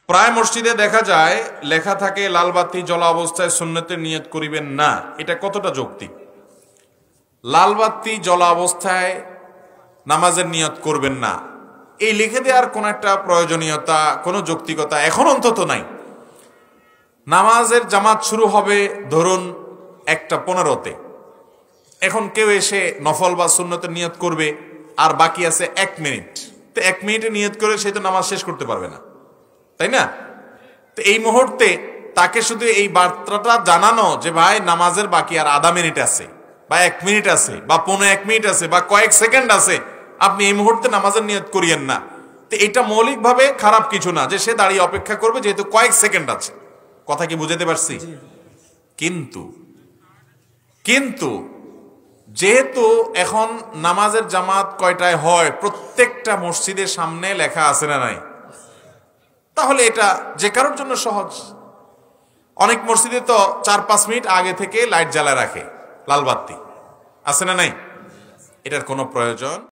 প্রায় মসজিদে দেখা যায় লেখা থাকে লাল বাতি জ্বলা অবস্থায় সুন্নতের নিয়ত করিবেন না। এটা কতটা যৌক্তিক? লাল বাতি জ্বলা অবস্থায় নামাজের নিয়ত করবেন না, এই লিখে দেওয়ার কোন একটা প্রয়োজনীয়তা, কোনো যৌক্তিকতা এখন অন্তত নাই। নামাজের জামাত শুরু হবে ধরুন 1:15-তে। এখন কেউ এসে নফল বা সুন্নতের নিয়ত করবে, আর বাকি আছে 1 মিনিট। তো 1 মিনিটে নিয়ত করে সে তো নামাজ শেষ করতে পারবে না, তাই না? তো এই মুহূর্তে তাকে শুধু এই বার্তাটা জানানো যে ভাই নামাজের বাকি আর আধা মিনিট আছে, বা 1 মিনিট আছে, বা 1.5 মিনিট আছে, বা কয়েক সেকেন্ড আছে, আপনি এই মুহূর্তে নামাজের নিয়ত করিয়েন না। তো এটা মৌলিকভাবে খারাপ কিছু না যে সে দাঁড়িয়ে অপেক্ষা করবে, যেহেতু কয়েক সেকেন্ড আছে। কথা কি বুঝাতে পারছি? কিন্তু যেহেতু এখন নামাজের জামাত কয়টায় হয় প্রত্যেকটা মসজিদের সামনে লেখা আছে না নাই, তাহলে এটা যে কারোর জন্য সহজ। অনেক মসজিদে তো 4-5 মিনিট আগে থেকে লাইট জ্বালায় রাখে, লাল বাতি আছে না নাই? এটার কোনো প্রয়োজন